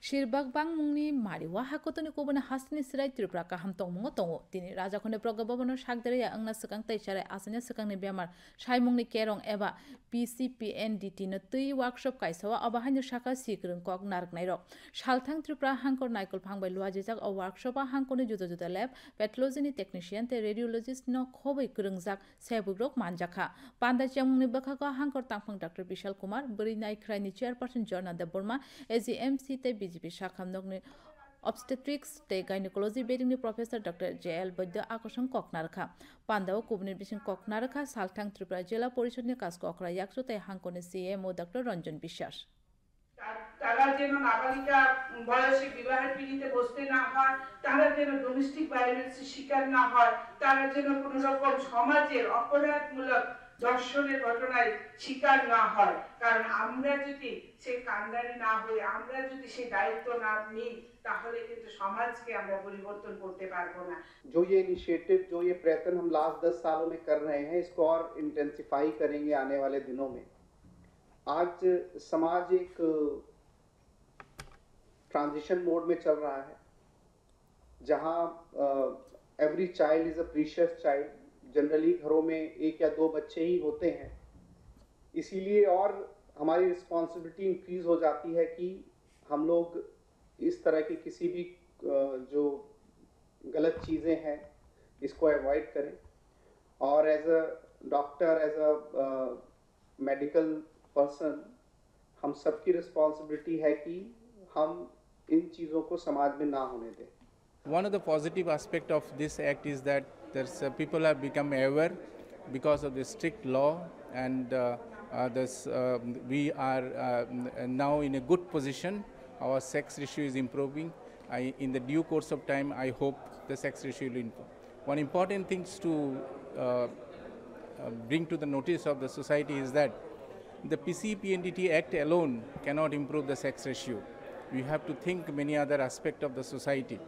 Shirbak bang mungni mariwa hakotoni kobona hasni sirai Tripura kaham tongmungo tongo tini raja khone progabono shakdere ya angna sekang taisare asanya sekang ni bemar shai mungni kerong eba PCPNDT na tui workshop kaisawa abahanya shaka sikrung kok narknai rok shalthang Tripura hangkor naikol phangbai luajijak a workshop a hangkoni juda juda lab pathology ni technician te radiologist no khobai kurungjak sebugrok manjakha panda chamungni bakhako hangkor tangphang Dr. Bishal Kumar buri naikrai ni chairperson Jorna Deborma AGMC te BJP Shakham Nogni Obstetrics te Gynecology Bedding ni Professor Dr. JL Badya Akoshan Koknarkha Pandao Kubni Bishin Koknarkha Salthang Tripura Jila Porishod ni Kas Kokra Yaksu te Hankone CMO Dr. Ranjan Bishas তারা যেন নাবালিকা বয়সে বিবাহের পিড়িতে বসতে না হয়, তারা যেন ডোমেস্টিক ভায়োলেন্সের শিকার না হয়, তারা যেন কোনো রকম সমাজের অপরাধমূলক দর্শনের ঘটনায় শিকার না হয়। কারণ আমরা যদি সেই কান্ডারি না হই, আমরা যদি সেই দায়িত্ব না নিই, তাহলে কিন্তু সমাজকে আমরা পরিবর্তन করতে পারবো না। जो ये इनिशिएटिव, जो ये प्रयत्न हम लास्ट 10 सालों में कर रहे हैं, इसको और इंटेंसिफाई करेंगे आने वाले दिनों में। आज समाज एक ट्रांजिशन मोड में चल रहा है, जहां every child is a precious child. Generally घरों में एक या दो बच्चे ही होते हैं, इसीलिए और हमारी रिस्पॉन्सिबिलिटी इंक्रीज हो जाती है कि हम लोग इस तरह की किसी भी जो गलत चीज़ें हैं इसको अवॉइड करें। और as a doctor, as a medical person, हम सबकी रिस्पॉन्सिबिलिटी है कि हम इन चीज़ों को समाज में ना होने दें। One of the positive aspect of this act is that there's people have become aware because of the strict law, and we are now in a good position. Our sex ratio is improving. In the due course of time, I hope the sex ratio will improve. One important thing to bring to the notice of the society is that the PCPNDT Act alone cannot improve the sex ratio. We have to think many other aspects of the society.